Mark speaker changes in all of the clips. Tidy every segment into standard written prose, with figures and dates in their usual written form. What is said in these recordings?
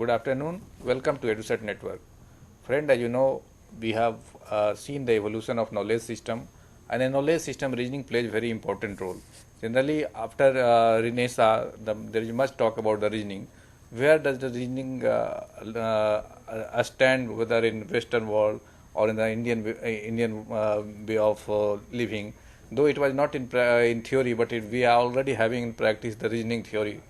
Speaker 1: Good afternoon. Welcome to EduSet Network. Friend, as you know, we have seen the evolution of knowledge system, and in knowledge system, reasoning plays very important role. Generally, after Renaissance, there is much talk about the reasoning. Where does the reasoning stand, whether in Western world or in the Indian way of living? Though it was not in theory, but we are already having in practice the reasoning theory.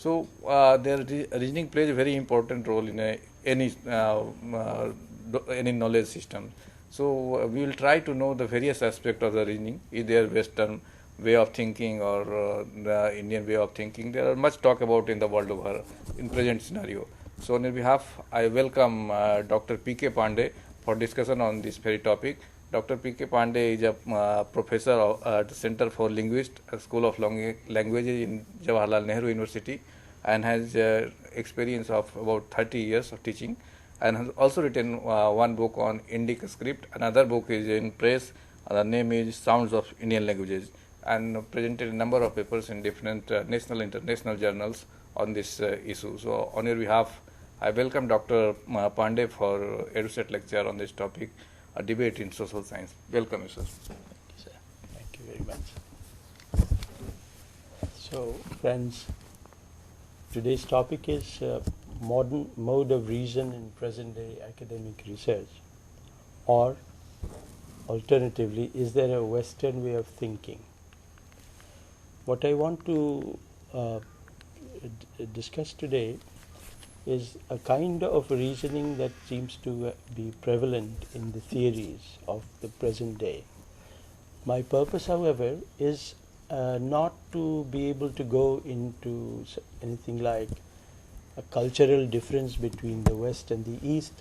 Speaker 1: So the reasoning plays a very important role in any knowledge system. So we will try to know the various aspects of the reasoning, either Western way of thinking or the Indian way of thinking. There are much talk about in the world over in present scenario. So on your behalf, I welcome Dr. P.K. Pandey for discussion on this very topic. Dr. P.K. Pandey is a professor at the Center for Linguistics, School of Languages in Jawaharlal Nehru University, and has experience of about 30 years of teaching, and has also written one book on Indic script. Another book is in press. The name is Sounds of Indian Languages, and presented a number of papers in different national and international journals on this issue. So on your behalf, I welcome Dr. Pandey for EduSet lecture on this topic, a debate in social science. Welcome, sir.
Speaker 2: Thank you, sir. Thank you very much. So, friends, today's topic is modern mode of reason in present-day academic research, or alternatively, is there a Western way of thinking? What I want to discuss today is a kind of reasoning that seems to be prevalent in the theories of the present day. My purpose, however, is not to be able to go into anything like a cultural difference between the West and the East,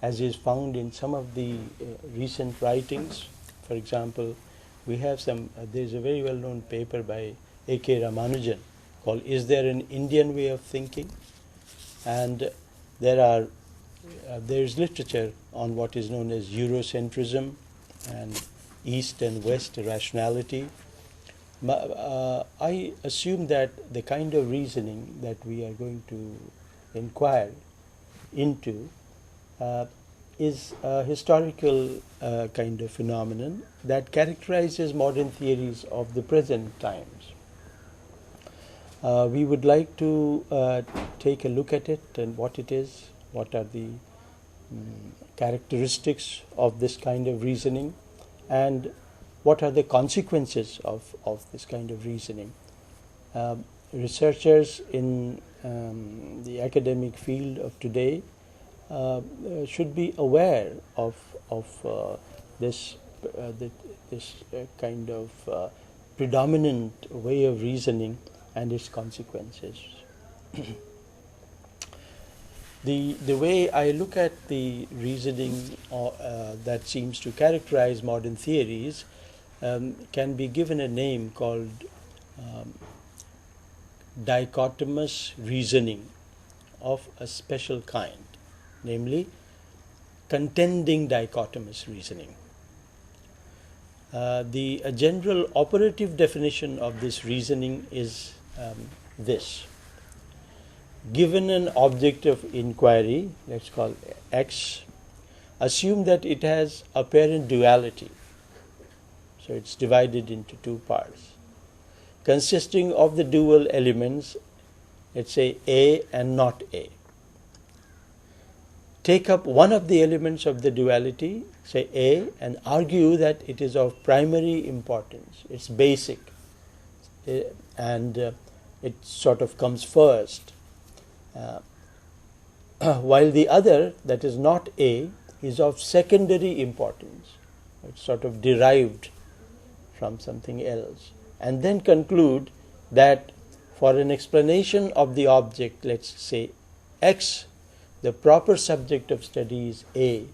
Speaker 2: as is found in some of the recent writings. For example, we have there is a very well-known paper by A.K. Ramanujan called "Is There an Indian Way of Thinking?" And there is literature on what is known as Eurocentrism and East and West rationality. I assume that the kind of reasoning that we are going to inquire into is a historical kind of phenomenon that characterizes modern theories of the present times. We would like to take a look at it and what it is, what are the characteristics of this kind of reasoning, and what are the consequences of this kind of reasoning. Researchers in the academic field of today should be aware of this kind of predominant way of reasoning and its consequences. The way I look at the reasoning that seems to characterize modern theories can be given a name called dichotomous reasoning of a special kind, namely contending dichotomous reasoning. The general operative definition of this reasoning is this. Given an object of inquiry, let's call X, assume that it has apparent duality. So it's divided into two parts, consisting of the dual elements, let's say A and not A. Take up one of the elements of the duality, say A, and argue that it is of primary importance, it's basic, and it sort of comes first. While the other, that is not A, is of secondary importance, it's sort of derived from something else, and then conclude that for an explanation of the object, let's say X, the proper subject of study is A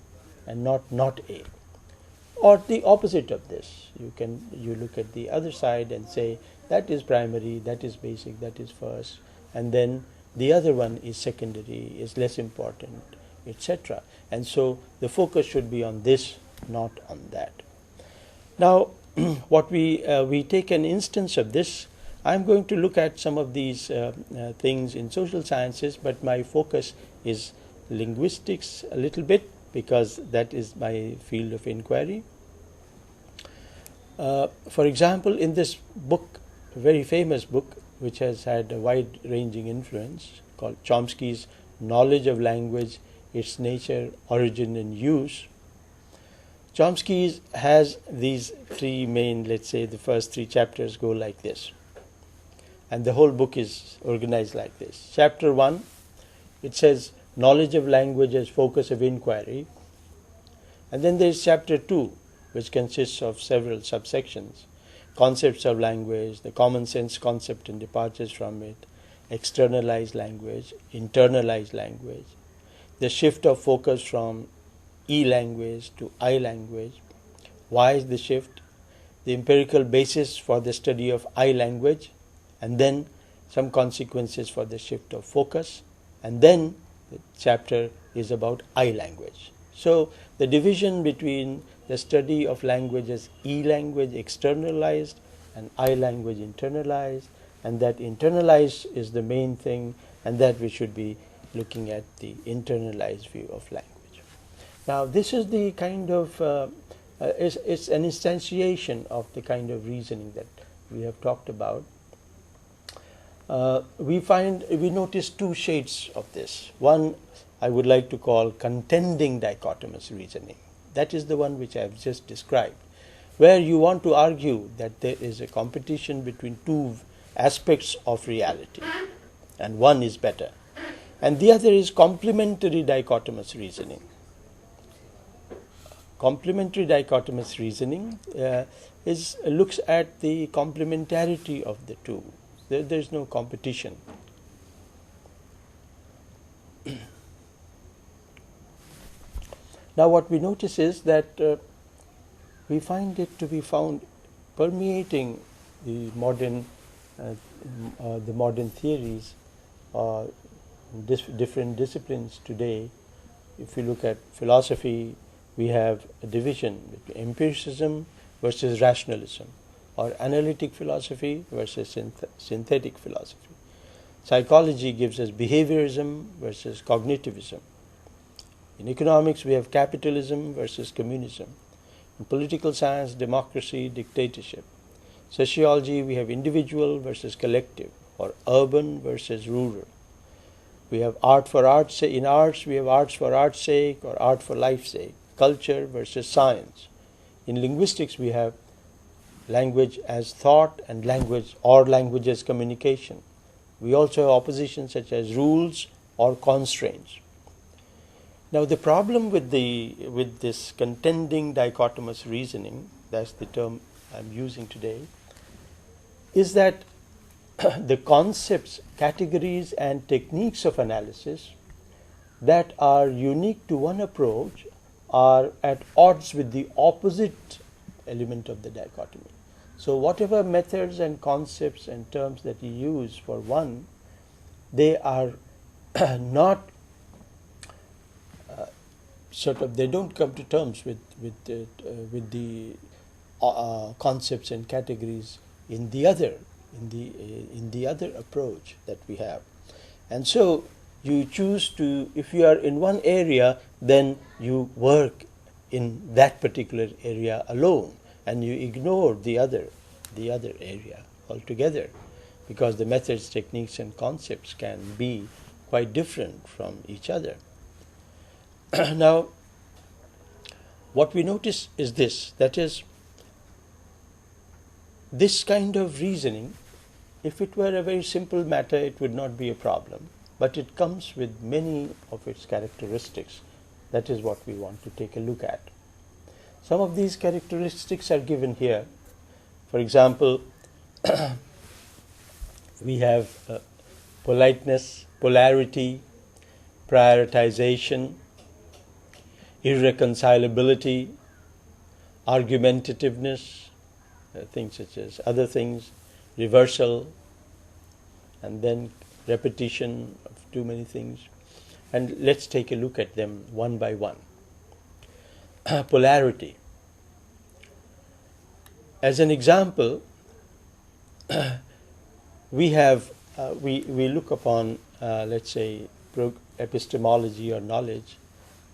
Speaker 2: and not A. Or the opposite of this, you look at the other side and say that is primary, that is basic, that is first, and then the other one is secondary, is less important, etc. And so the focus should be on this, not on that. Now, what we take an instance of this I'm going to look at some of these things in social sciences, but my focus is linguistics a little bit because that is my field of inquiry. For example, in this book, a very famous book which has had a wide-ranging influence called Chomsky's Knowledge of Language, Its Nature, Origin and Use, Chomsky has these three main, let's say the first three chapters go like this. And the whole book is organized like this. Chapter 1, it says knowledge of language as focus of inquiry. And then there is chapter 2, which consists of several subsections. Concepts of language, the common sense concept and departures from it, externalized language, internalized language, the shift of focus from E-language to I-language. Why is the shift? The empirical basis for the study of I-language, and then some consequences for the shift of focus, and then the chapter is about I-language. So the division between the study of language as E-language externalized and I-language internalized, and that internalized is the main thing, and that we should be looking at the internalized view of language. Now this is the kind of, it's an instantiation of the kind of reasoning that we have talked about. We notice two shades of this. One I would like to call contending dichotomous reasoning. That is the one which I have just described, where you want to argue that there is a competition between two aspects of reality, and one is better. And the other is complementary dichotomous reasoning. Complementary dichotomous reasoning looks at the complementarity of the two. There is no competition. Now what we notice is that we find it to be found permeating the modern theories, different disciplines today. If you look at philosophy, we have a division between empiricism versus rationalism, or analytic philosophy versus synthetic philosophy. Psychology gives us behaviorism versus cognitivism. In economics, we have capitalism versus communism. In political science, democracy, dictatorship. Sociology, we have individual versus collective, or urban versus rural. We have art for art's sake. In arts, we have arts for art's sake or art for life's sake. Culture versus science. In linguistics, we have language as thought and language as communication. We also have oppositions such as rules or constraints. Now the problem with this contending dichotomous reasoning, that's the term I'm using today, is that the concepts, categories and techniques of analysis that are unique to one approach are at odds with the opposite element of the dichotomy. So whatever methods and concepts and terms that you use for one, they are not they don't come to terms with the concepts and categories in the other approach that we have. And so you choose to, if you are in one area, then you work in that particular area alone, and you ignore the other area altogether, because the methods, techniques and concepts can be quite different from each other. Now, what we notice is this, that is, this kind of reasoning, if it were a very simple matter, it would not be a problem, but it comes with many of its characteristics. That is what we want to take a look at. Some of these characteristics are given here. For example, we have politeness, polarity, prioritization, irreconcilability, argumentativeness, things such as other things, reversal, and then repetition of too many things. And let's take a look at them one by one. Polarity. As an example, we have we look upon let's say epistemology or knowledge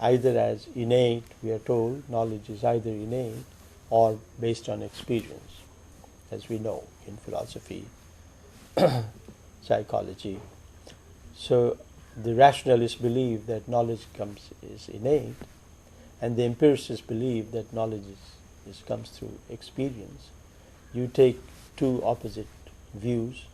Speaker 2: either as innate. We are told knowledge is either innate or based on experience, as we know in philosophy, psychology. So the rationalists believe that knowledge is innate, and the empiricists believe that knowledge comes through experience. You take two opposite views.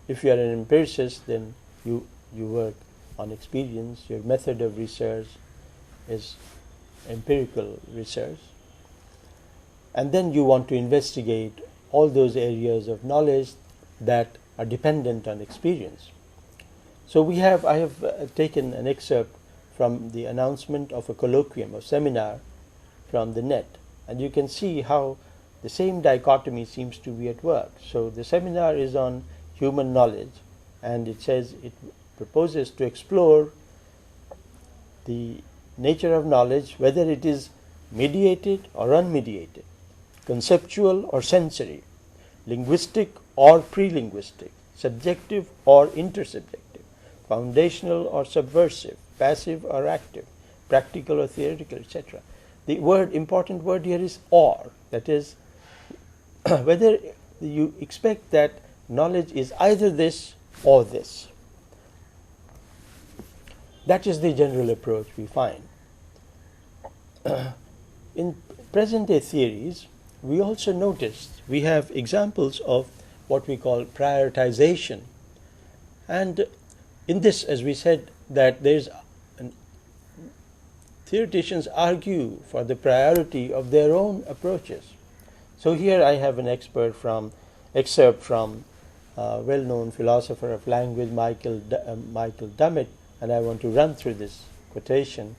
Speaker 2: If you are an empiricist, then you work on experience. Your method of research is empirical research. And then you want to investigate all those areas of knowledge that are dependent on experience. So I have taken an excerpt from the announcement of a colloquium, a seminar from the net, and you can see how the same dichotomy seems to be at work. So the seminar is on human knowledge, and it says it proposes to explore the nature of knowledge, whether it is mediated or unmediated, conceptual or sensory, linguistic or pre-linguistic, subjective or intersubjective, foundational or subversive, passive or active, practical or theoretical, etc. The important word here is or. That is, whether you expect that knowledge is either this or this. That is the general approach we find. In present-day theories, we also noticed we have examples of what we call prioritization. And in this, as we said, that theoreticians argue for the priority of their own approaches. So here I have an excerpt from well-known philosopher of language, Michael Dummett, and I want to run through this quotation.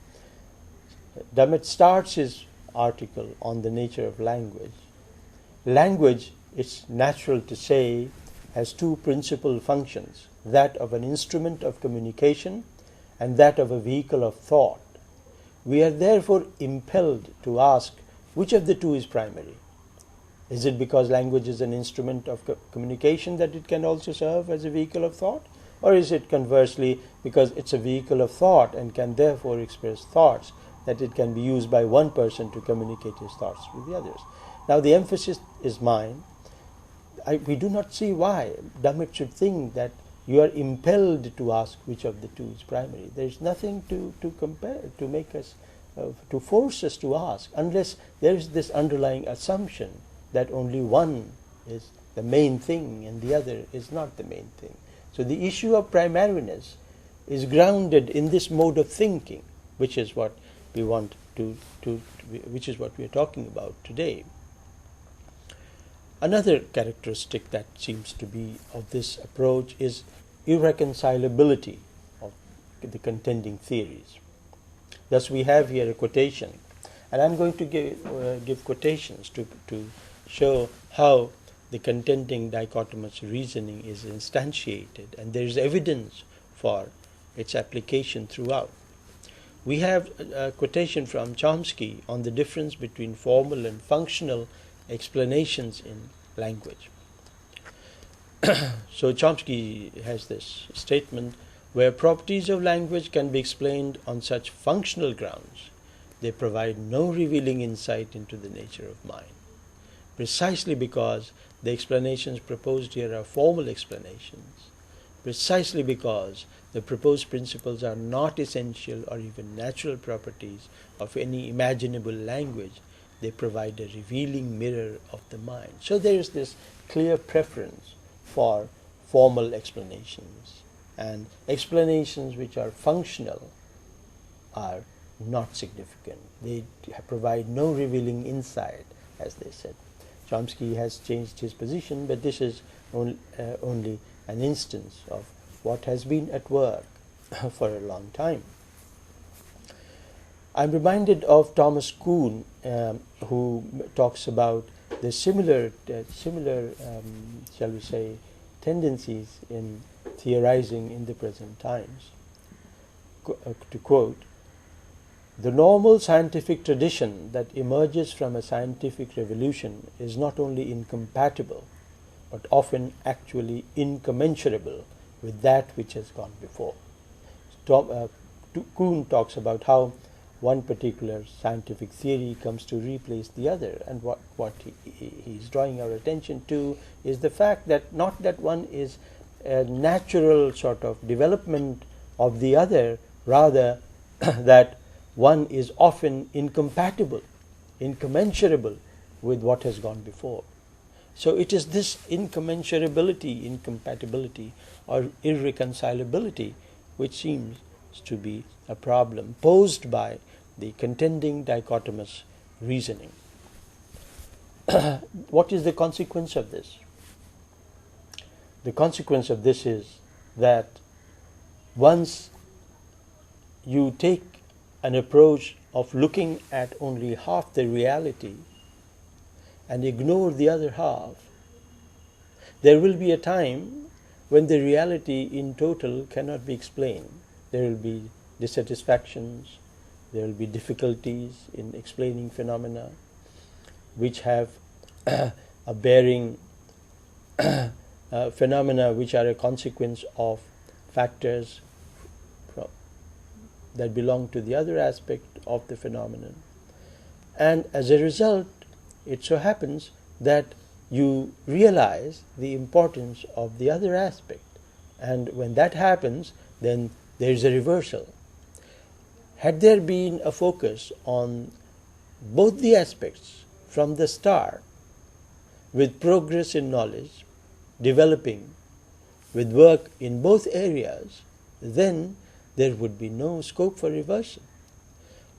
Speaker 2: Dummett starts his article on the nature of language. Language, it's natural to say, has two principal functions, that of an instrument of communication and that of a vehicle of thought. We are therefore impelled to ask which of the two is primary. Is it because language is an instrument of communication that it can also serve as a vehicle of thought? Or is it conversely because it's a vehicle of thought and can therefore express thoughts that it can be used by one person to communicate his thoughts with the others? Now the emphasis is mine. We do not see why Dummett should think that you are impelled to ask which of the two is primary. There is nothing to compare, to make us, to force us to ask, unless there is this underlying assumption that only one is the main thing and the other is not the main thing. So the issue of primariness is grounded in this mode of thinking, which is what we want which is what we are talking about today. Another characteristic that seems to be of this approach is irreconcilability of the contending theories. Thus we have here a quotation, and I'm going to give quotations to show how the contending dichotomous reasoning is instantiated, and there is evidence for its application throughout. We have a quotation from Chomsky on the difference between formal and functional explanations in language. So Chomsky has this statement: where properties of language can be explained on such functional grounds, they provide no revealing insight into the nature of mind. Precisely because the explanations proposed here are formal explanations, precisely because the proposed principles are not essential or even natural properties of any imaginable language, they provide a revealing mirror of the mind. So there is this clear preference for formal explanations, and explanations which are functional are not significant. They provide no revealing insight, as they said. Chomsky has changed his position, but this is only an instance of what has been at work for a long time. I'm reminded of Thomas Kuhn, who talks about the similar, shall we say, tendencies in theorizing in the present times. To quote, "The normal scientific tradition that emerges from a scientific revolution is not only incompatible, but often actually incommensurable with that which has gone before. Kuhn talks about how one particular scientific theory comes to replace the other, and what he's drawing our attention to is the fact that not that one is a natural sort of development of the other, rather that one is often incompatible, incommensurable with what has gone before. So it is this incommensurability, incompatibility, or irreconcilability which seems to be a problem posed by the contending dichotomous reasoning. What is the consequence of this? The consequence of this is that once you take an approach of looking at only half the reality and ignore the other half, there will be a time when the reality in total cannot be explained. There will be dissatisfactions, there will be difficulties in explaining phenomena which have a bearing, phenomena which are a consequence of factors that belong to the other aspect of the phenomenon. And as a result, it so happens that you realize the importance of the other aspect. And when that happens, then there is a reversal. Had there been a focus on both the aspects from the start, with progress in knowledge developing, with work in both areas, then there would be no scope for reversal.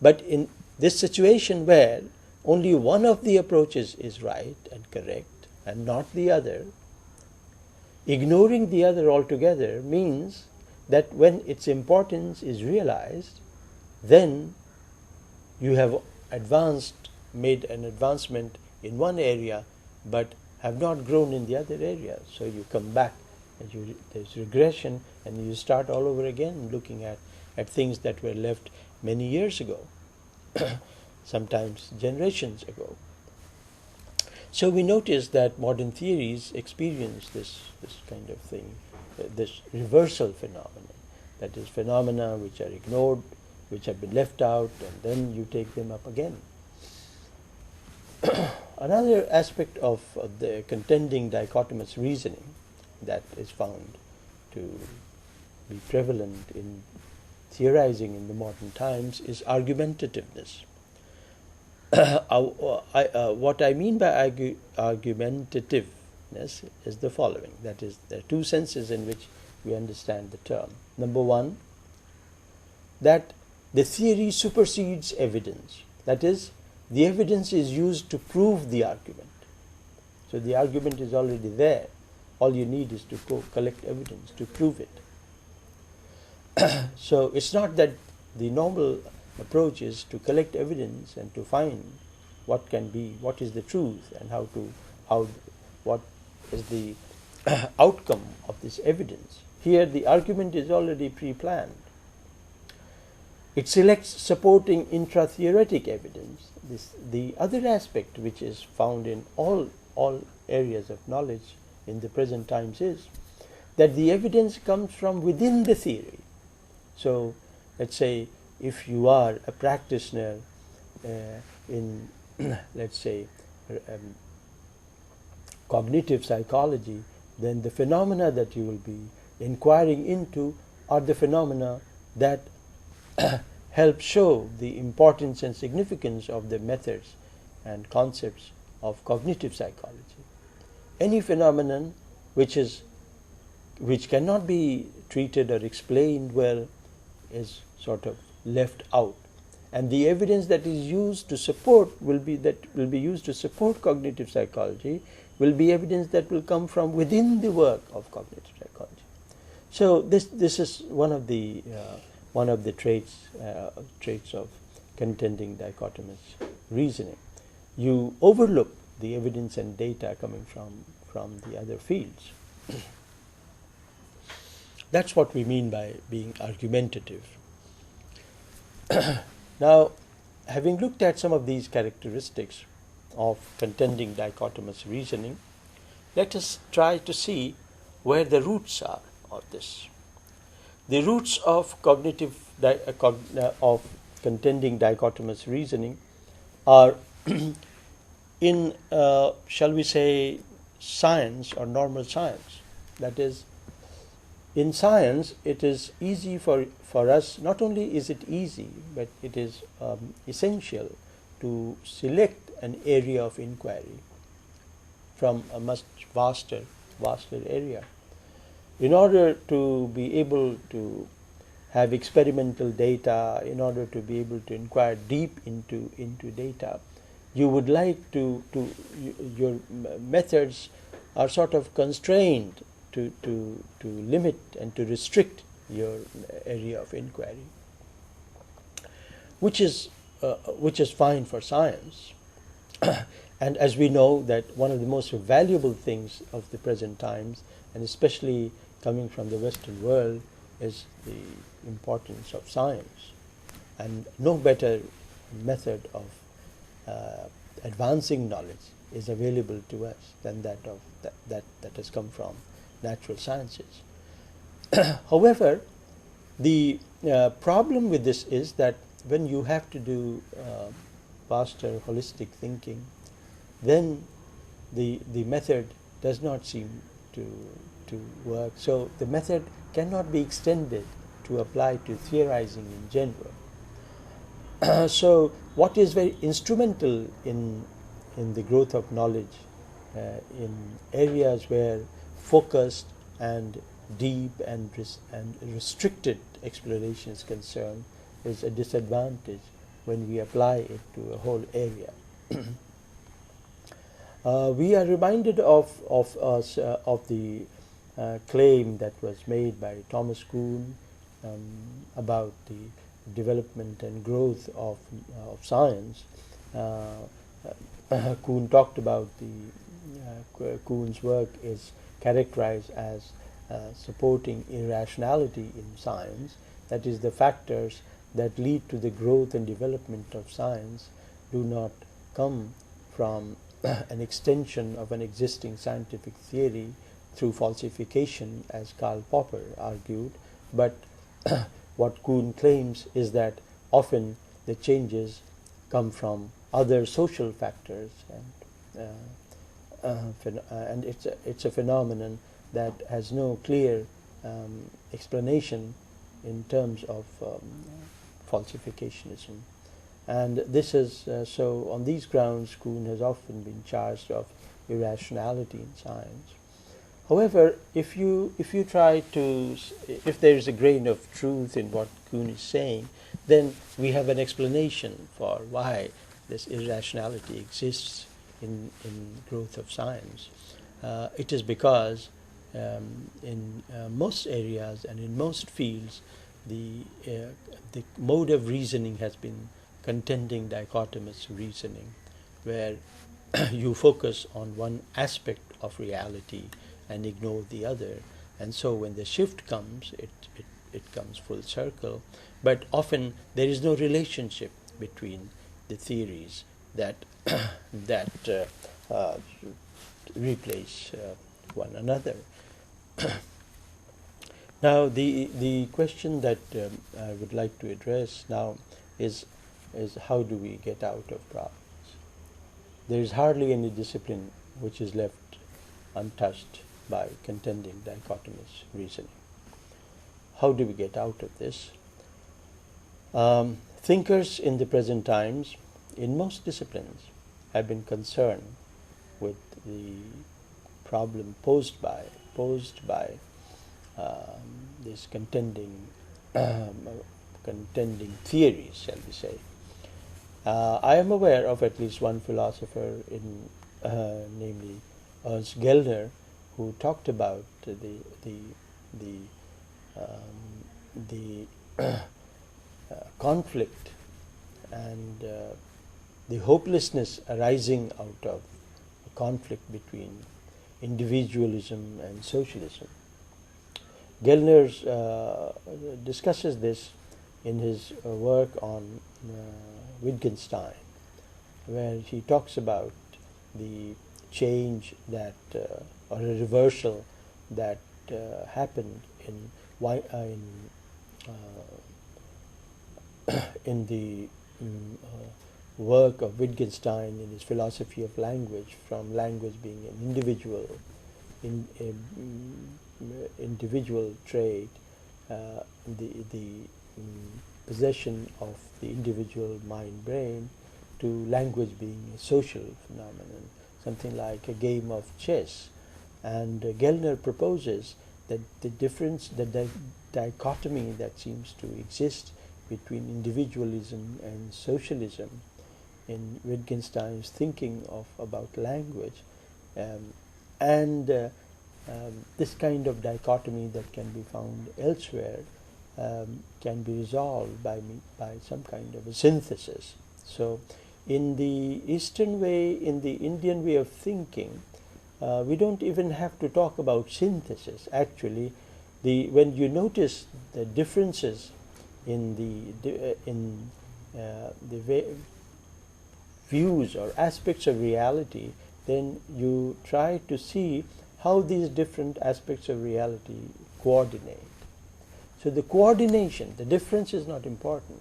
Speaker 2: But in this situation where only one of the approaches is right and correct and not the other, ignoring the other altogether means that when its importance is realized, then you have made an advancement in one area but have not grown in the other area. So you come back and there's regression, and you start all over again looking at things that were left many years ago, sometimes generations ago. So we notice that modern theories experience this kind of thing, this reversal phenomenon. That is, phenomena which are ignored, which have been left out, and then you take them up again. Another aspect of the contending dichotomous reasoning that is found to be prevalent in theorizing in the modern times is argumentativeness. What I mean by argumentativeness is the following. That is, there are two senses in which we understand the term. Number one, that the theory supersedes evidence. That is, the evidence is used to prove the argument. So the argument is already there. All you need is to collect evidence to prove it. So it's not that the normal approach is to collect evidence and to find what is the truth, and what is the outcome of this evidence. Here the argument is already pre-planned. It selects supporting intra-theoretic evidence. The other aspect which is found in all areas of knowledge in the present times is that the evidence comes from within the theory. So let's say if you are a practitioner in let's say cognitive psychology, then the phenomena that you will be inquiring into are the phenomena that help show the importance and significance of the methods and concepts of cognitive psychology. Any phenomenon which cannot be treated or explained well is sort of left out, and the evidence that is used to support will be used to support cognitive psychology will be evidence that will come from within the work of cognitive psychology. So this is one of the traits of contending dichotomous reasoning. You overlook the evidence and data coming from the other fields. That's what we mean by being argumentative. Now, having looked at some of these characteristics of contending dichotomous reasoning, let us try to see where the roots are of this. The roots of of contending dichotomous reasoning are in, shall we say, science or normal science. That is, in science, it is easy for us, not only is it easy, but it is essential to select an area of inquiry from a much vaster area. In order to be able to have experimental data, in order to be able to inquire deep into data, you would like your methods are sort of constrained to limit and to restrict your area of inquiry, which is fine for science. And as we know that one of the most valuable things of the present times, and especially coming from the Western world, is the importance of science. And no better method of advancing knowledge is available to us than that has come from natural sciences. However, the problem with this is that when you have to do vaster holistic thinking, then the method does not seem to work. So the method cannot be extended to apply to theorizing in general. So what is very instrumental in the growth of knowledge in areas where focused and deep and restricted exploration is concerned is a disadvantage when we apply it to a whole area. We are reminded of the claim that was made by Thomas Kuhn about the development and growth of science. Kuhn talked about Kuhn's work is characterized as supporting irrationality in science. That is, the factors that lead to the growth and development of science do not come from an extension of an existing scientific theory through falsification, as Karl Popper argued, but what Kuhn claims is that often the changes come from other social factors, and it's a phenomenon that has no clear explanation in terms of falsificationism. And this is so on these grounds Kuhn has often been charged of irrationality in science. However, if you try to, if there is a grain of truth in what Kuhn is saying, then we have an explanation for why this irrationality exists in growth of science. It is because in most areas and in most fields, the mode of reasoning has been contending dichotomous reasoning, where you focus on one aspect of reality and ignore the other. And so when the shift comes, it comes full circle. But often there is no relationship between the theories that replace one another. Now, the question that I would like to address now is how do we get out of problems? There is hardly any discipline which is left untouched by contending dichotomous reasoning. How do we get out of this? Thinkers in the present times, in most disciplines, have been concerned with the problem posed by these contending theories, shall we say. I am aware of at least one philosopher, namely Ernst Gellner, who talked about the conflict and the hopelessness arising out of a conflict between individualism and socialism. Gellner discusses this in his work on Wittgenstein, where he talks about the change that or a reversal that happened in why in the work of Wittgenstein in his philosophy of language, from language being an individual trait, the possession of the individual mind-brain, to language being a social phenomenon, something like a game of chess. And Gellner proposes that the difference, the dichotomy that seems to exist between individualism and socialism in Wittgenstein's thinking about language, and this kind of dichotomy that can be found elsewhere can be resolved by some kind of a synthesis. So in the Eastern way, in the Indian way of thinking, we don't even have to talk about synthesis. Actually, when you notice the differences in the views or aspects of reality, then you try to see how these different aspects of reality coordinate. So the coordination, the difference is not important.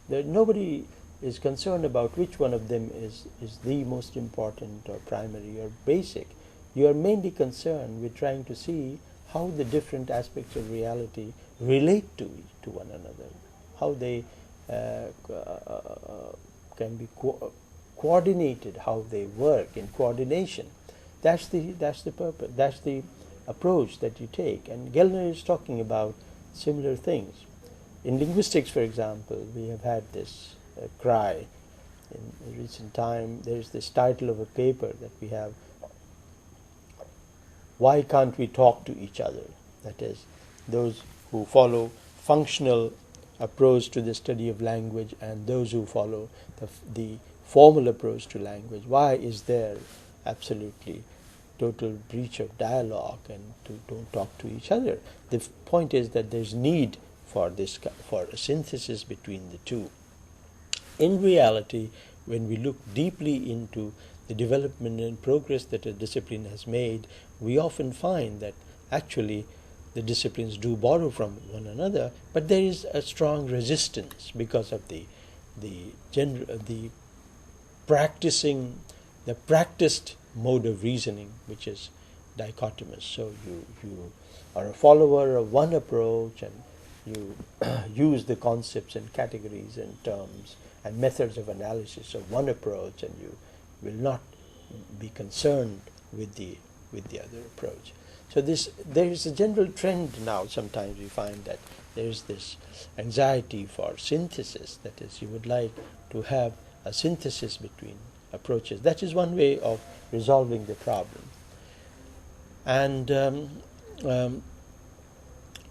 Speaker 2: Nobody is concerned about which one of them is the most important or primary or basic. You are mainly concerned with trying to see how the different aspects of reality relate to one another, how they can be coordinated, how they work in coordination. That's the purpose. That's the approach that you take. And Gellner is talking about similar things. In linguistics, for example, we have had this cry in recent time. There is this title of a paper that we have, "Why can't we talk to each other?" That is, those who follow functional approach to the study of language and those who follow the formal approach to language. Why is there absolutely total breach of dialogue and don't talk to each other? The point is that there's need for a synthesis between the two. In reality, when we look deeply into the development and progress that a discipline has made, we often find that actually the disciplines do borrow from one another, but there is a strong resistance because of the practiced mode of reasoning, which is dichotomous. So you are a follower of one approach and you use the concepts and categories and terms and methods of analysis of one approach, and you will not be concerned with the other approach. So there is a general trend now. Sometimes we find that there is this anxiety for synthesis. That is, you would like to have a synthesis between approaches. That is one way of resolving the problem. And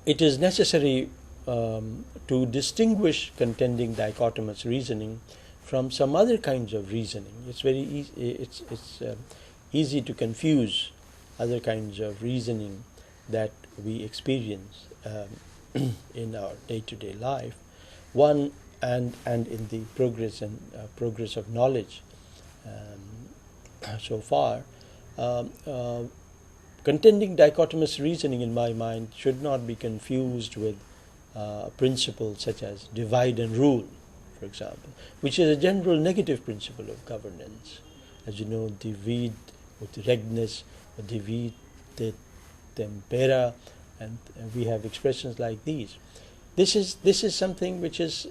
Speaker 2: it is necessary to distinguish contending dichotomous reasoning from some other kinds of reasoning. It's very easy. It's easy to confuse other kinds of reasoning that we experience in our day-to-day life. One and in the progress of knowledge so far. Contending dichotomous reasoning, in my mind, should not be confused with principles such as divide and rule, for example, which is a general negative principle of governance. As you know, divide ut regnis, divide et tempera, and we have expressions like these. This is something which is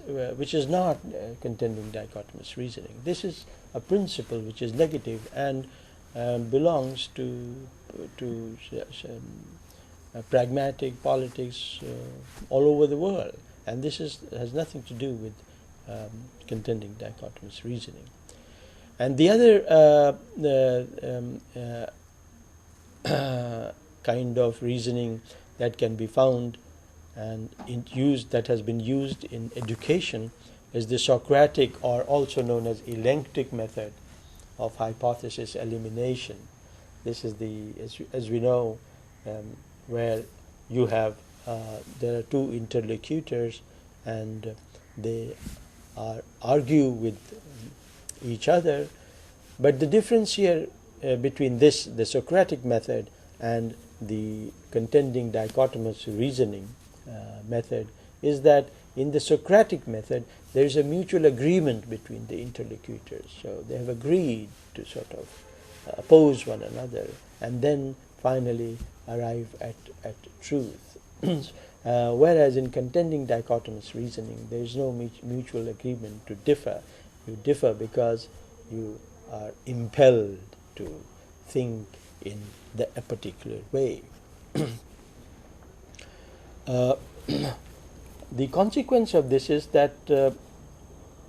Speaker 2: not contending dichotomous reasoning. This is a principle which is negative and belongs to pragmatic politics all over the world, and this has nothing to do with contending dichotomous reasoning. And the other kind of reasoning that can be found and that has been used in education is the Socratic, or also known as elenctic, method of hypothesis elimination. This is as we know, where you have there are two interlocutors and they argue with each other, but the difference here between the Socratic method and the contending dichotomous reasoning method is that in the Socratic method there is a mutual agreement between the interlocutors. So they have agreed to sort of oppose one another and then finally arrive at truth. Whereas in contending dichotomous reasoning there is no mutual agreement to differ. You differ because you are impelled to think in a particular way. The consequence of this is that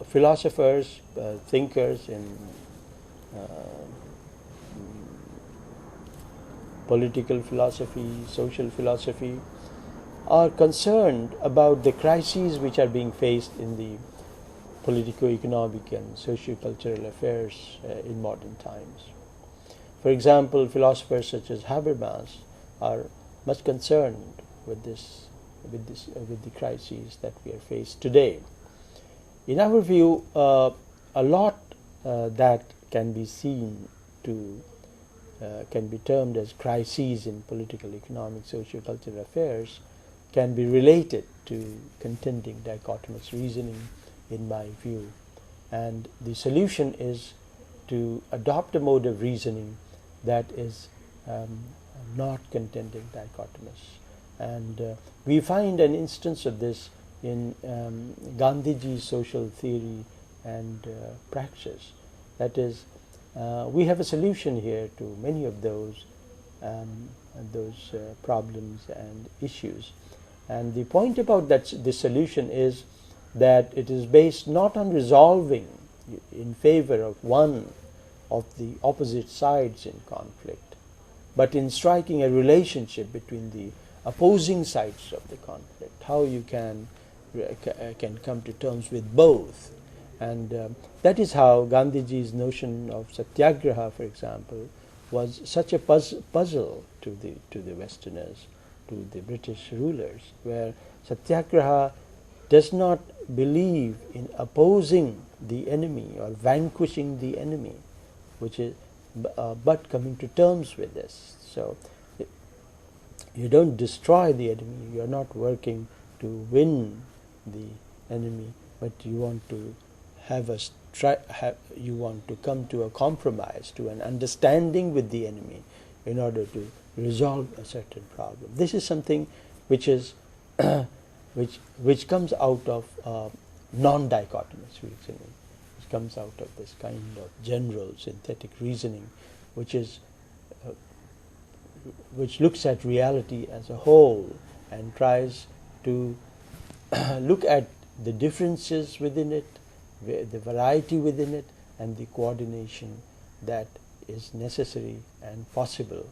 Speaker 2: philosophers, thinkers in political philosophy, social philosophy, are concerned about the crises which are being faced in the politico-economic and socio-cultural affairs in modern times. For example, philosophers such as Habermas are much concerned with the crises that we are faced today. In our view, a lot that can be seen to can be termed as crises in political, economic, socio-cultural affairs can be related to contending dichotomous reasoning, in my view. And the solution is to adopt a mode of reasoning that is not contending dichotomous. And we find an instance of this in Gandhiji's social theory and praxis. That is, we have a solution here to many of those problems and issues. And the point about this solution is that it is based not on resolving in favor of one of the opposite sides in conflict, but in striking a relationship between the opposing sides of the conflict, how you can come to terms with both. And that is how Gandhiji's notion of satyagraha, for example, was such a puzzle to the Westerners, to the British rulers, where satyagraha does not believe in opposing the enemy or vanquishing the enemy, which is but coming to terms with this. So you don't destroy the enemy, you are not working to win the enemy, but you want to you want to come to a compromise, to an understanding with the enemy in order to resolve a certain problem. This is something which is which comes out of non-dichotomous reasoning. It comes out of this kind of general synthetic reasoning, which looks at reality as a whole and tries to look at the differences within it, the variety within it, and the coordination that is necessary and possible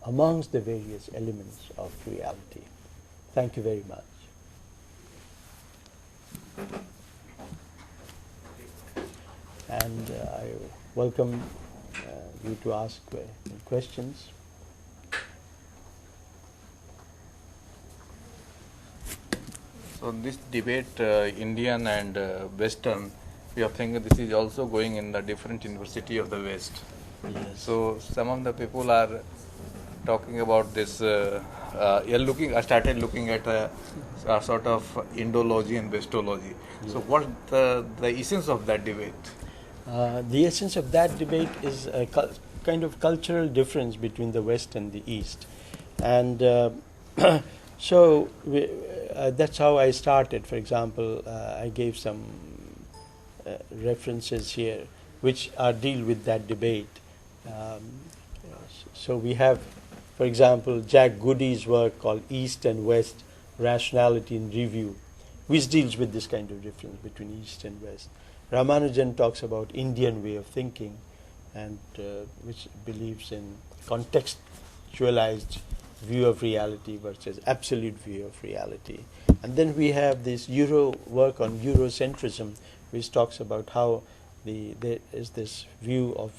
Speaker 2: amongst the various elements of reality. Thank you very much. And I welcome you to ask questions.
Speaker 1: So this debate, Indian and Western, we are thinking this is also going in the different university of the West.
Speaker 2: Yes.
Speaker 1: So some of the people are talking about this. I started looking at a sort of Indology and Westology. Yes. So what the essence of that debate?
Speaker 2: The essence of that debate is a kind of cultural difference between the West and the East, and so that's how I started. For example, I gave some references here which deal with that debate. So we have, for example, Jack Goody's work called East and West, Rationality in Review, which deals with this kind of difference between East and West. Ramanujan talks about Indian way of thinking, and which believes in contextualized view of reality versus absolute view of reality. And then we have this work on Eurocentrism, which talks about how there is this view of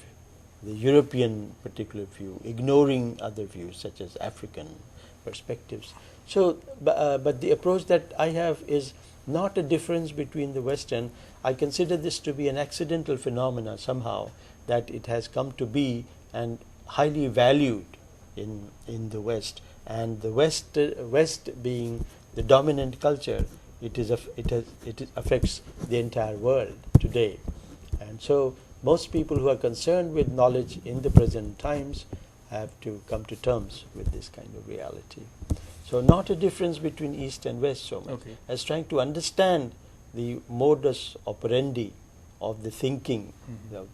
Speaker 2: the European particular view, ignoring other views such as African perspectives. So, but the approach that I have is not a difference between the Western. I consider this to be an accidental phenomena somehow, that it has come to be and highly valued in the West, and the West being the dominant culture, it affects the entire world today, and so most people who are concerned with knowledge in the present times have to come to terms with this kind of reality. So not a difference between East and West so much as trying to understand the modus operandi of the thinking of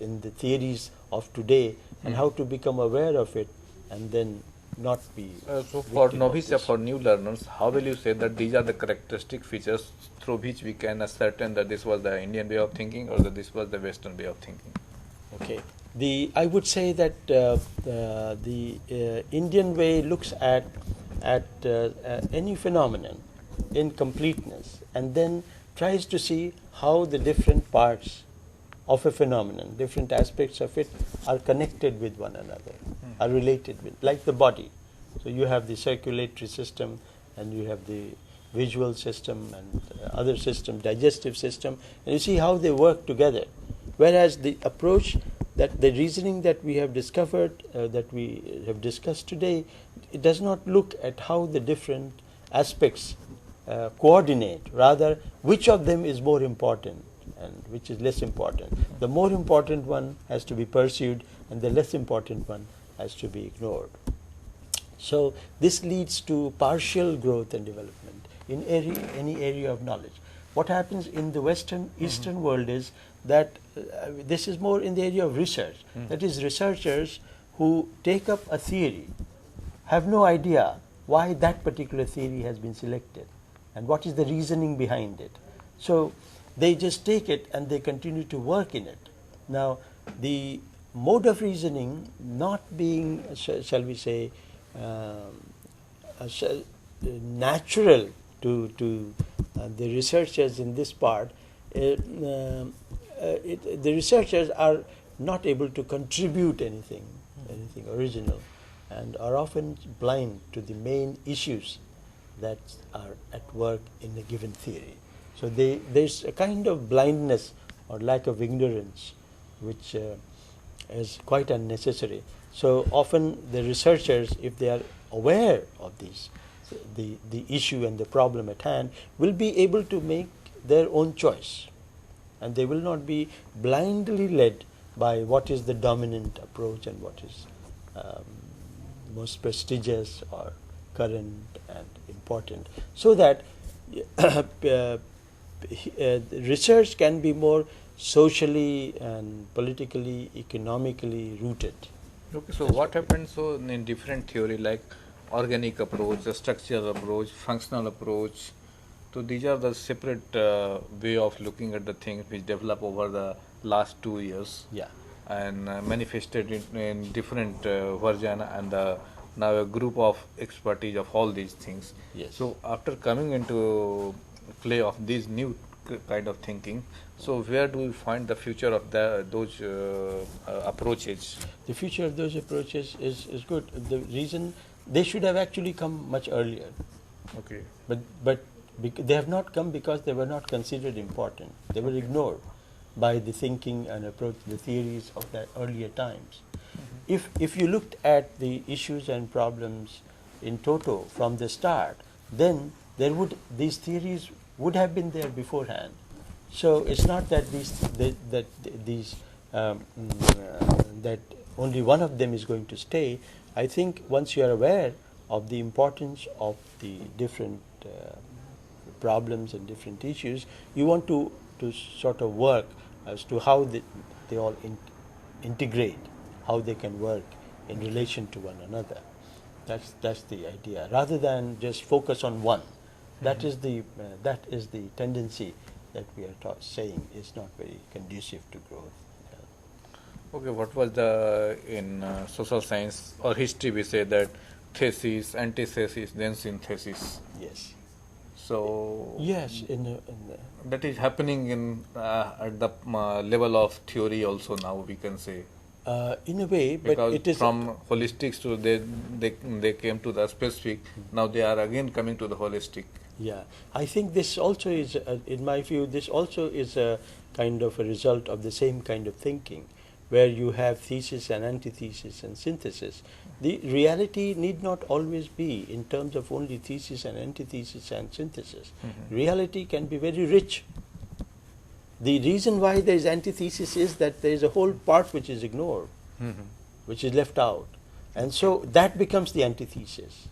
Speaker 2: in the theories of today, and how to become aware of it and then not be
Speaker 1: so for
Speaker 2: victim of
Speaker 1: novice or
Speaker 2: this.
Speaker 1: for new learners, how will you say that these are the characteristic features through which we can ascertain that this was the Indian way of thinking or that this was the Western way of thinking?
Speaker 2: Okay. I would say that the Indian way looks at any phenomenon in completeness, and then tries to see how the different parts of a phenomenon, different aspects of it, are connected with one another, are related with, like the body. So you have the circulatory system, and you have the visual system, and other system, digestive system, and you see how they work together. Whereas the approach, that the reasoning that we have discovered, that we have discussed today, it does not look at how the different aspects coordinate, rather which of them is more important and which is less important. The more important one has to be pursued, and the less important one has to be ignored. So this leads to partial growth and development in any area of knowledge. What happens in the Western, Eastern world is that this is more in the area of research. That is, researchers who take up a theory have no idea why that particular theory has been selected and what is the reasoning behind it. So they just take it and they continue to work in it. Now, the mode of reasoning not being, shall we say, natural to the researchers in this part, the researchers are not able to contribute anything original, and are often blind to the main issues that are at work in a given theory. So there's a kind of blindness or lack of ignorance which is quite unnecessary. So often the researchers, if they are aware of these, the issue and the problem at hand, will be able to make their own choice, and they will not be blindly led by what is the dominant approach and what is most prestigious or current and important, so that research can be more socially and politically, economically rooted.
Speaker 1: Okay, so what happens so in different theory like organic approach, the structural approach, functional approach? So these are the separate way of looking at the things which develop over the last 2 years.
Speaker 2: Yeah.
Speaker 1: And manifested in different version, and now a group of expertise of all these things.
Speaker 2: Yes.
Speaker 1: So after coming into play of this new kind of thinking, so where do we find the future of those approaches?
Speaker 2: The future of those approaches is good. The reason they should have actually come much earlier.
Speaker 1: Okay.
Speaker 2: But they have not come because they were not considered important. They were ignored by the thinking and approach, the theories of the earlier times. If you looked at the issues and problems in toto from the start, then these theories would have been there beforehand. So it's not that that only one of them is going to stay. I think once you are aware of the importance of the different problems and different issues, you want to sort of work as to how they all integrate, how they can work in relation to one another. That's the idea, rather than just focus on one. That is the tendency that we are saying is not very conducive to growth.
Speaker 1: Okay, what was the in social science or history we say that thesis, antithesis, then synthesis.
Speaker 2: Yes.
Speaker 1: So
Speaker 2: Yes,
Speaker 1: that is happening in at the level of theory also now we can say.
Speaker 2: In a way, but
Speaker 1: Because
Speaker 2: it is
Speaker 1: from holistics to they came to the specific. Now they are again coming to the holistic.
Speaker 2: Yeah, I think this also is, in my view, this also is a kind of a result of the same kind of thinking, where you have thesis and antithesis and synthesis. The reality need not always be in terms of only thesis and antithesis and synthesis. Reality can be very rich. The reason why there is antithesis is that there is a whole part which is ignored, which is left out. And so that becomes the antithesis.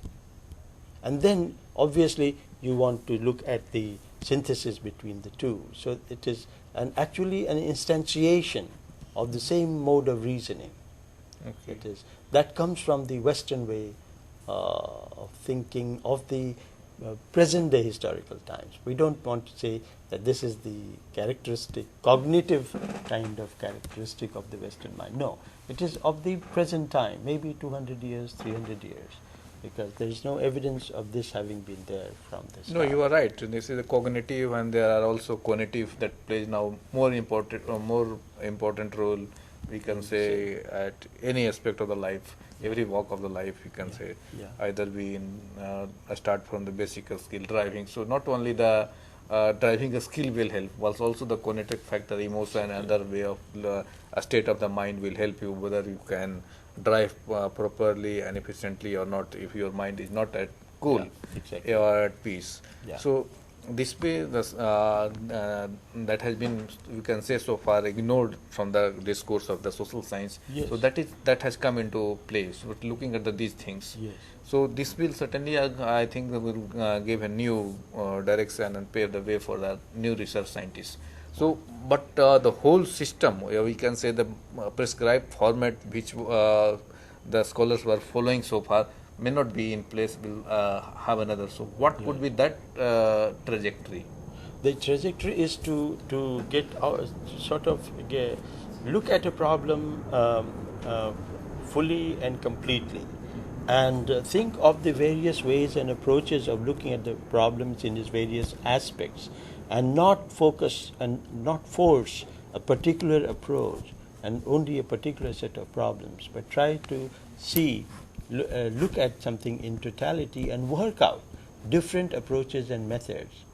Speaker 2: And then obviously you want to look at the synthesis between the two. So it is actually an instantiation of the same mode of reasoning.
Speaker 1: Okay.
Speaker 2: It is that comes from the Western way of thinking of the present day historical times. We don't want to say that this is the characteristic, cognitive kind of characteristic of the Western mind. No, it is of the present time, maybe 200 years, 300 years, because there is no evidence of this having been there from this.
Speaker 1: No, you are right. This is a cognitive, and there are also cognitive that plays now more important role. We can say at any aspect of the life, every walk of the life. We can say either be in start from the basic skill driving. So not only the driving a skill will help, but also the cognitive factor, emotion, and other way of a state of the mind will help you whether you can drive properly and efficiently or not, if your mind is not at cool or at peace. So this way that has been, you can say, so far ignored from the discourse of the social science. So that has come into place. But looking at these things, so this will certainly, I think, will give a new direction and pave the way for the new research scientists. So, but the whole system, we can say the prescribed format which the scholars were following so far may not be in place, will have another. So what would be that trajectory?
Speaker 2: The trajectory is to get look at a problem fully and completely, and think of the various ways and approaches of looking at the problems in its various aspects, and not focus and not force a particular approach and only a particular set of problems, but try to see, look at something in totality and work out different approaches and methods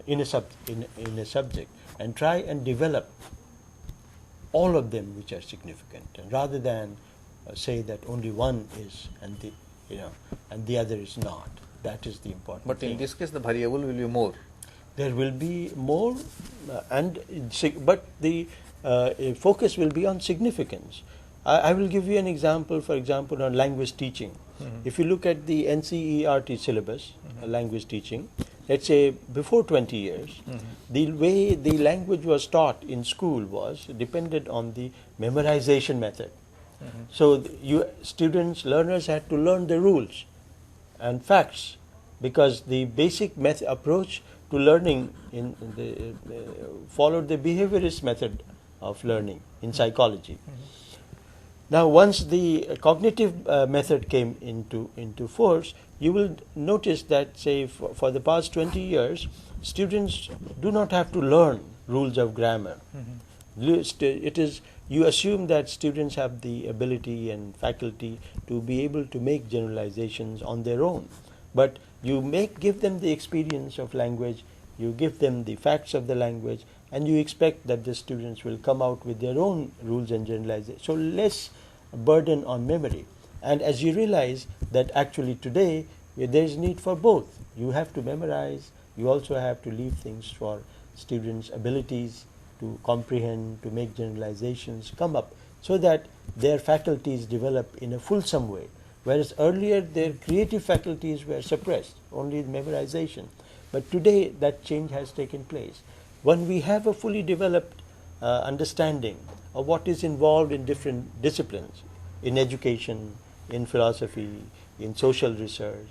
Speaker 2: in a subject, and try and develop all of them which are significant, and rather than say that only one is and the other is not. That is the important
Speaker 1: But
Speaker 2: thing.
Speaker 1: in this case, the variable will be more.
Speaker 2: There will be more, but the focus will be on significance. I will give you an example, for example, on language teaching. If you look at the NCERT syllabus, language teaching, let's say before 20 years, the way the language was taught in school was depended on the memorization method. So students, learners had to learn the rules and facts, because the basic approach to learning followed the behaviorist method of learning in psychology. Now, once the cognitive method came into force, you will notice that, say, for the past 20 years, students do not have to learn rules of grammar. You assume that students have the ability and faculty to be able to make generalizations on their own, but you give them the experience of language, you give them the facts of the language, and you expect that the students will come out with their own rules and generalizations. So less burden on memory. And as you realize that actually today there is need for both. You have to memorize, you also have to leave things for students' abilities to comprehend, to make generalizations come up, so that their faculties develop in a fulsome way. Whereas earlier their creative faculties were suppressed, only memorization. But today that change has taken place. When we have a fully developed understanding of what is involved in different disciplines, in education, in philosophy, in social research,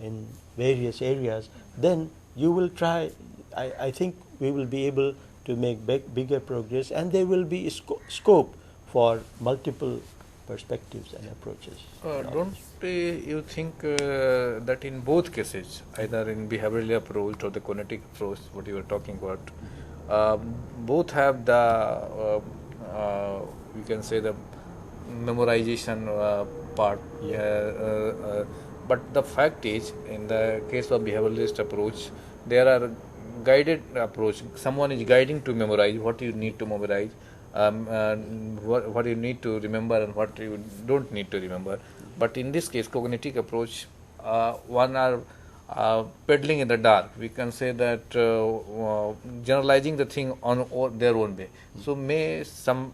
Speaker 2: in various areas, then you will try, I think we will be able to make bigger progress, and there will be scope for multiple perspectives and approaches.
Speaker 1: Don't you think that in both cases, either in behavioral approach or the cognitive approach, what you were talking about, both have the, we can say, the memorization part. But the fact is, in the case of behavioralist approach, there are guided approach. Someone is guiding to memorize what you need to memorize, what you need to remember and what you don't need to remember. But in this case, cognitive approach, one are peddling in the dark. We can say that generalizing the thing on their own way. So may some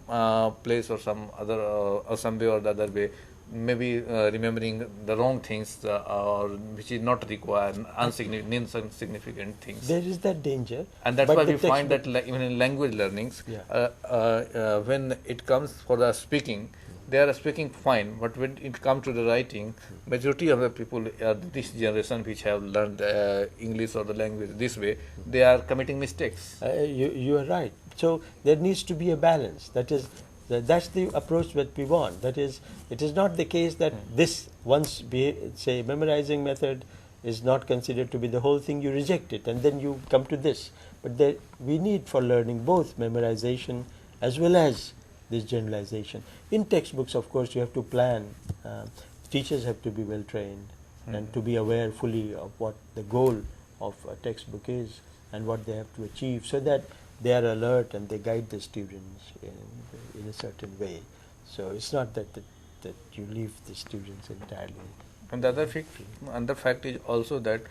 Speaker 1: place or some other or some way or the other way, maybe remembering the wrong things or which is not required, insignificant things.
Speaker 2: There is that danger.
Speaker 1: And that's why we find that even in language learnings,
Speaker 2: Yeah.
Speaker 1: when it comes for the speaking, they are speaking fine, but when it comes to the writing, majority of the people, this generation which have learned English or the language this way, they are committing mistakes.
Speaker 2: You are right. So there needs to be a balance. That's the approach that we want. That is, it is not the case that this once say memorizing method is not considered to be the whole thing. You reject it and then you come to this. But we need for learning both memorization as well as this generalization. In textbooks, of course, you have to plan. Teachers have to be well trained and to be aware fully of what the goal of a textbook is and what they have to achieve, so that they are alert and they guide the students in a certain way. So it's not that you leave the students entirely.
Speaker 1: And the other fact is also that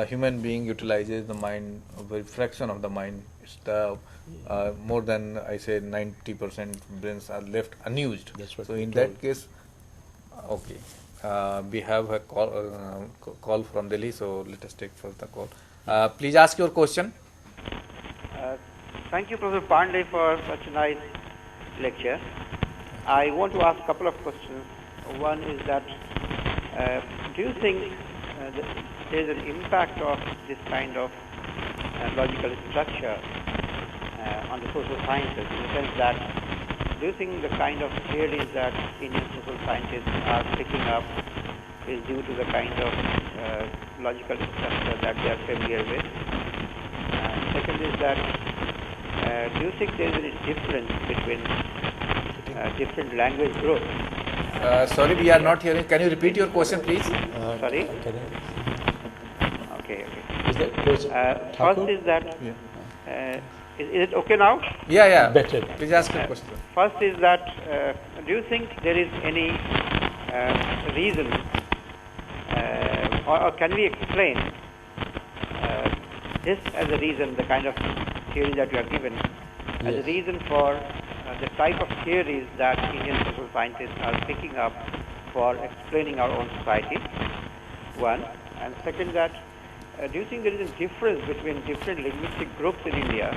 Speaker 1: human being utilizes the mind, a very fraction of the mind. It's the more than, I say, 90% brains are left unused.
Speaker 2: That's what
Speaker 1: so
Speaker 2: we
Speaker 1: in
Speaker 2: told.
Speaker 1: that case, okay, we have a call from Delhi, so let us take first the call. Please ask your question.
Speaker 3: Thank you, Professor Pandey, for such a nice lecture. I want to ask a couple of questions. One is that, do you think there is an impact of this kind of logical structure on the social sciences, in the sense that, do you think the kind of theories that Indian social scientists are picking up is due to the kind of logical structure that they are familiar with? Second is that, do you think there is any difference between different language groups?
Speaker 1: Sorry, we are not hearing. Can you repeat your question, please?
Speaker 3: Sorry?
Speaker 2: Can I-
Speaker 3: Okay.
Speaker 2: Is that closer?
Speaker 3: First
Speaker 2: Thakur?
Speaker 3: is that, is it okay now?
Speaker 1: Yeah.
Speaker 2: Better.
Speaker 1: Please ask your question.
Speaker 3: First is that, do you think there is any reason, or can we explain this as a reason, the kind of theory that you have given, as a
Speaker 2: Yes.
Speaker 3: reason for the type of theories that Indian social scientists are picking up for explaining our own society? One. And second, that do you think there is a difference between different linguistic groups in India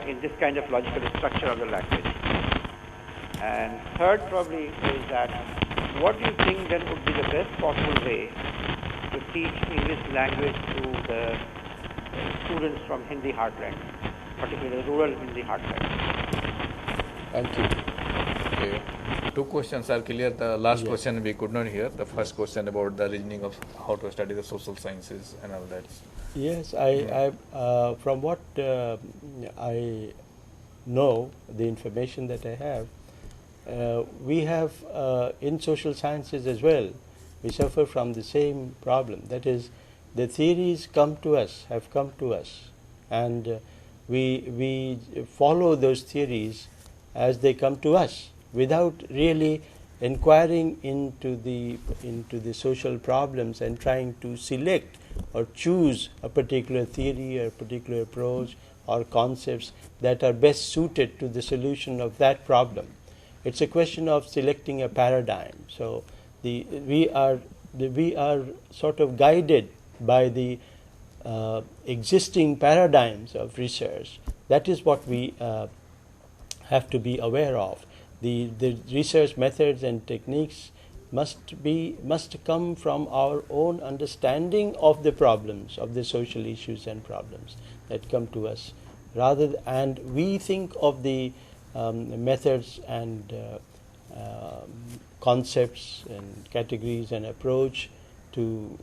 Speaker 3: in this kind of logical structure of the language? And third probably is that, what do you think then would be the best possible way to teach English language to the students from Hindi heartland, particularly rural Hindi heartland?
Speaker 2: Thank you.
Speaker 1: Okay. Two questions are clear. The last question we could not hear. The first question about the reasoning of how to study the social sciences and all that.
Speaker 2: Yes, I from what I know, the information that I have, we have in social sciences as well, we suffer from the same problem. That is, the theories have come to us, and we follow those theories as they come to us, without really inquiring into the social problems and trying to select or choose a particular theory or a particular approach or concepts that are best suited to the solution of that problem. It's a question of selecting a paradigm. So we are sort of guided by the existing paradigms of research. That is what we have to be aware of. The research methods and techniques must come from our own understanding of the problems, of the social issues and problems that come to us, and we think of the methods and concepts and categories and approach to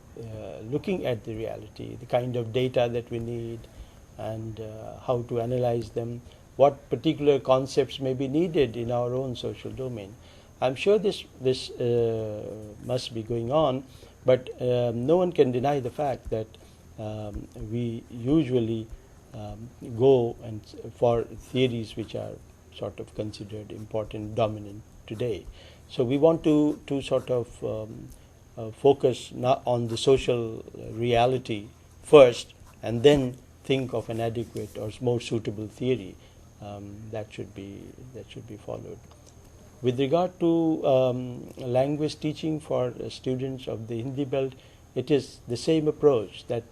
Speaker 2: looking at the reality, the kind of data that we need, and how to analyze them, what particular concepts may be needed in our own social domain. I'm sure this must be going on, but no one can deny the fact that we usually go and for theories which are sort of considered important, dominant today. So we want to sort of focus not on the social reality first, and then think of an adequate or more suitable theory that should be followed. With regard to language teaching for students of the Hindi belt, it is the same approach that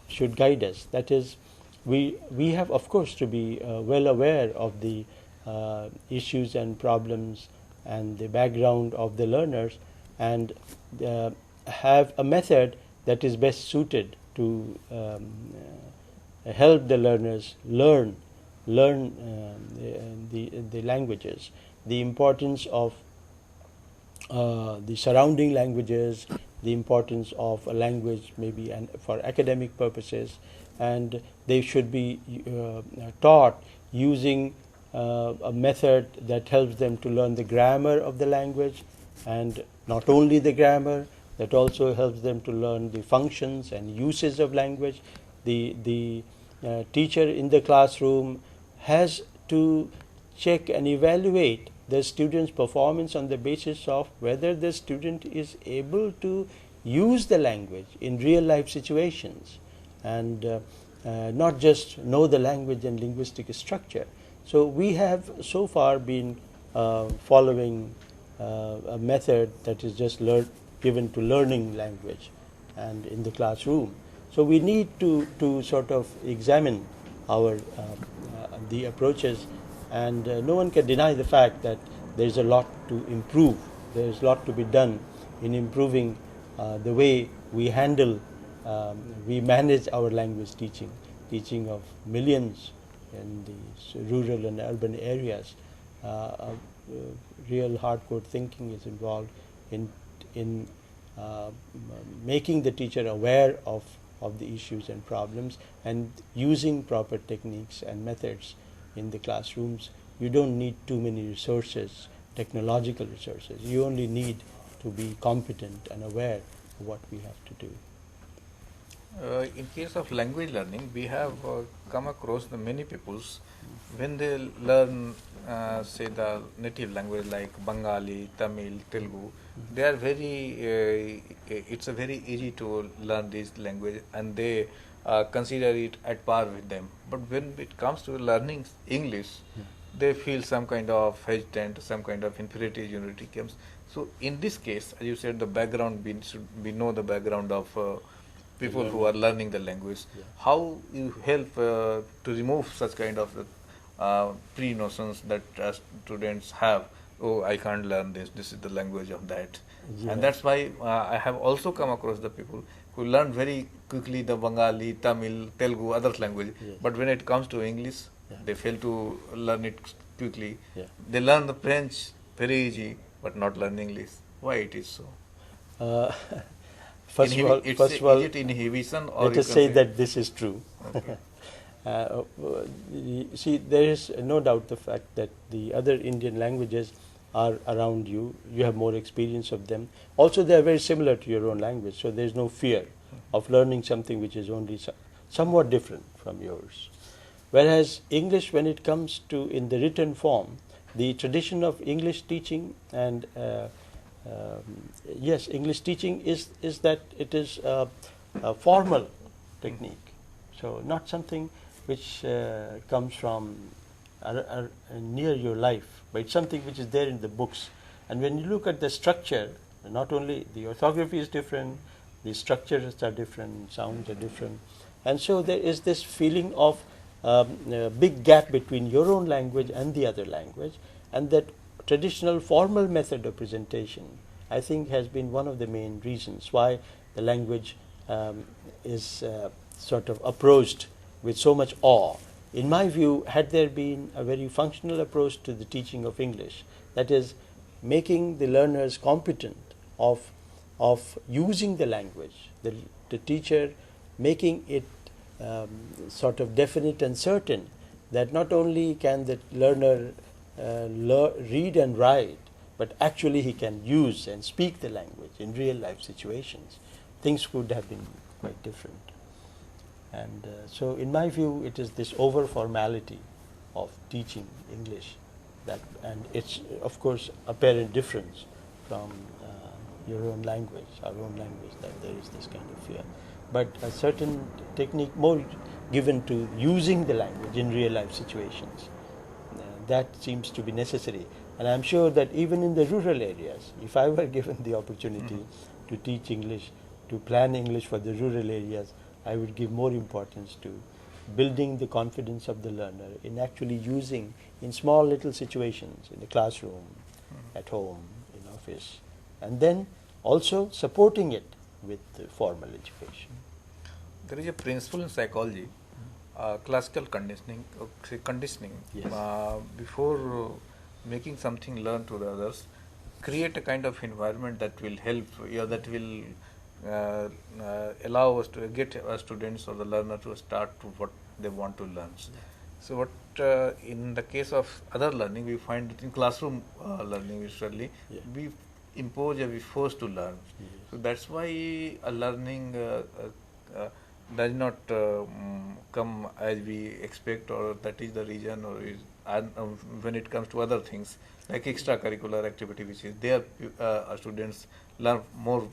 Speaker 2: should guide us. That is, we have of course to be well aware of the issues and problems and the background of the learners, and have a method that is best suited to help the learners learn the languages, the importance of the surrounding languages, the importance of a language maybe and for academic purposes, and they should be taught using a method that helps them to learn the grammar of the language, and not only the grammar, that also helps them to learn the functions and uses of language. The teacher in the classroom has to check and evaluate the student's performance on the basis of whether the student is able to use the language in real life situations, and not just know the language and linguistic structure. So we have so far been following a method that is just given to learning language and in the classroom. So we need to sort of examine our the approaches, and no one can deny the fact that there is a lot to improve. There is a lot to be done in improving the way we handle, we manage our language teaching of millions in the rural and urban areas. Real hardcore thinking is involved in making the teacher aware of the issues and problems, and using proper techniques and methods in the classrooms. You don't need too many resources, technological resources. You only need to be competent and aware of what we have to do.
Speaker 1: In case of language learning, we have come across the many peoples when they learn, say, the native language like Bengali, Tamil, Telugu. They are very. It's a very easy to learn this language, and they consider it at par with them. But when it comes to learning English, they feel some kind of hesitant, some kind of inferiority, unity comes. So in this case, as you said, the background we know the background of people who are learning the language.
Speaker 2: Yeah.
Speaker 1: How you help to remove such kind of pre-notions that students have? Oh, I can't learn this. This is the language of that.
Speaker 2: Yeah.
Speaker 1: And that's why I have also come across the people who learn very quickly the Bengali, Tamil, Telugu, other language.
Speaker 2: Yes.
Speaker 1: But when it comes to English,
Speaker 2: Yeah.
Speaker 1: they fail to learn it quickly.
Speaker 2: Yeah.
Speaker 1: They learn the French very easy, but not learn English. Why it is so?
Speaker 2: First of all,
Speaker 1: is it inhibition, or
Speaker 2: let us say that this is true.
Speaker 1: Okay.
Speaker 2: See, there is no doubt the fact that the other Indian languages are around you. You have more experience of them. Also, they are very similar to your own language, so there is no fear of learning something which is only somewhat different from yours. Whereas English, when it comes to in the written form, the tradition of English teaching and yes, English teaching is that it is a formal technique. So not something which comes from near your life, but it's something which is there in the books. And when you look at the structure, not only the orthography is different, the structures are different, sounds are different, and so there is this feeling of a big gap between your own language and the other language, and that traditional formal method of presentation, I think, has been one of the main reasons why the language is sort of approached with so much awe. In my view, had there been a very functional approach to the teaching of English, that is, making the learners competent of using the language, the teacher making it sort of definite and certain that not only can the learner read and write, but actually he can use and speak the language in real life situations, things could have been quite different. And so in my view, it is this over formality of teaching English that, and it's of course apparent difference from your own language, our own language, that there is this kind of fear. But a certain technique more given to using the language in real life situations, that seems to be necessary. And I'm sure that even in the rural areas, if I were given the opportunity to teach English, to plan English for the rural areas, I would give more importance to building the confidence of the learner in actually using in small little situations, in the classroom, at home, in office, and then also supporting it with formal education.
Speaker 1: There is a principle in psychology, classical conditioning.
Speaker 2: Yes.
Speaker 1: Before making something learn to the others, create a kind of environment that will help, that will allow us to get our students or the learner to start to what they want to learn. So what in the case of other learning, we find that in classroom learning usually we impose or we force to learn. So that's why a learning does not come as we expect, or that is the reason, or is when it comes to other things like extracurricular activity, which is there, students learn more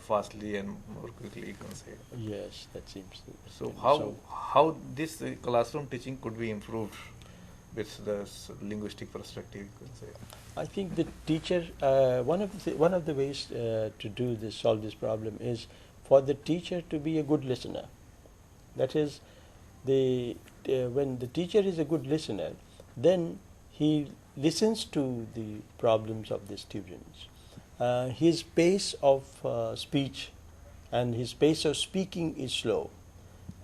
Speaker 1: fastly and more quickly, you can say.
Speaker 2: Yes, that seems to be.
Speaker 1: So how this classroom teaching could be improved with the linguistic perspective, you can say?
Speaker 2: I think the teacher, one of the ways to do this, solve this problem, is for the teacher to be a good listener. That is, when the teacher is a good listener, then he listens to the problems of the students. His pace of speech and his pace of speaking is slow,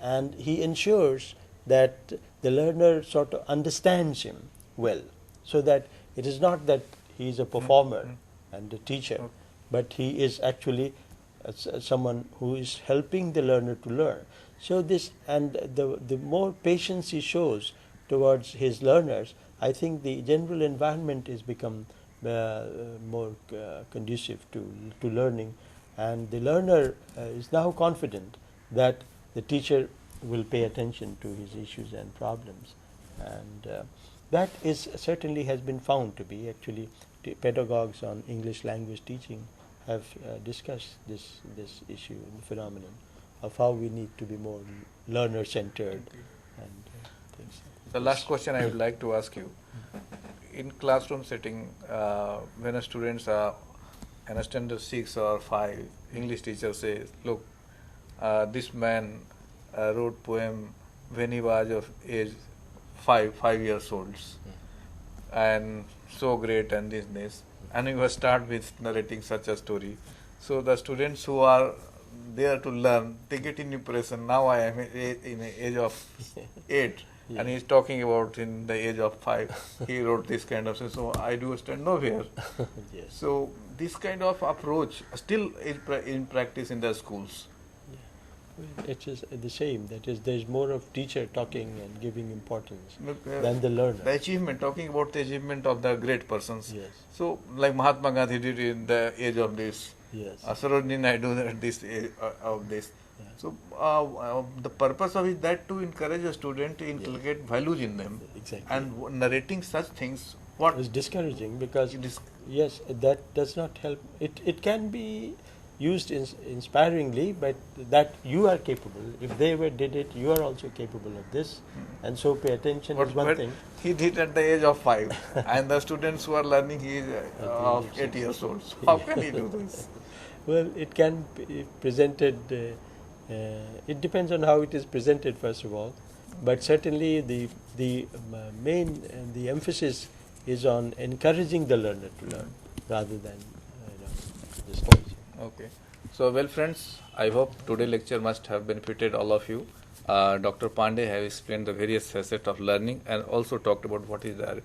Speaker 2: and he ensures that the learner sort of understands him well, so that it is not that he is a performer and a teacher, but he is actually someone who is helping the learner to learn. So this, and the more patience he shows towards his learners, I think the general environment is become more conducive to learning, and the learner is now confident that the teacher will pay attention to his issues and problems, and that is certainly has been found to be. Actually, pedagogues on English language teaching have discussed this issue, the phenomenon of how we need to be more learner-centered and things.
Speaker 1: The last question I would like to ask you: in classroom setting, when a students are in a standard 6 or 5, English teacher says, "Look, this man wrote poem when he was of age 5 years old, and so great and this, and he will start with narrating such a story." So the students who are there to learn, they get an impression. Now I am in the age of 8, and he is talking about in the age of 5. He wrote this kind of thing. So I do stand nowhere.
Speaker 2: Yes.
Speaker 1: So this kind of approach still is in practice in the schools.
Speaker 2: Well, it is the same. That is, there is more of teacher talking and giving importance
Speaker 1: Look,
Speaker 2: than the learner.
Speaker 1: The achievement, talking about the achievement of the great persons.
Speaker 2: Yes.
Speaker 1: So like Mahatma Gandhi did in the age of this.
Speaker 2: Yes.
Speaker 1: Sarojini Naidu at this age of this.
Speaker 2: Yeah.
Speaker 1: So the purpose of it that to encourage a student to inculcate values in them.
Speaker 2: Exactly.
Speaker 1: And narrating such things, what
Speaker 2: It's discouraging because
Speaker 1: it is,
Speaker 2: yes, that does not help. It can be used inspiringly, but that you are capable. If they did it, you are also capable of this, and so pay attention is one
Speaker 1: but
Speaker 2: thing.
Speaker 1: he did at the age of 5, and the students who are learning, he is of 8 years old. So how can he do this?
Speaker 2: Well, it can be presented. It depends on how it is presented, first of all, but certainly the main the emphasis is on encouraging the learner to learn rather than discouraging.
Speaker 1: Okay. So, well, friends, I hope today's lecture must have benefited all of you. Dr. Pandey have explained the various facets of learning and also talked about what is the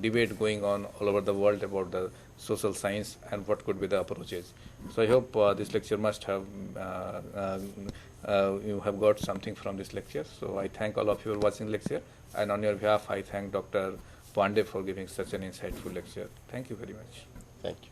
Speaker 1: debate going on all over the world about the social science and what could be the approaches. So I hope this lecture must have, you have got something from this lecture. So I thank all of you for watching the lecture, and on your behalf I thank Dr. Pandey for giving such an insightful lecture. Thank you very much.
Speaker 2: Thank you.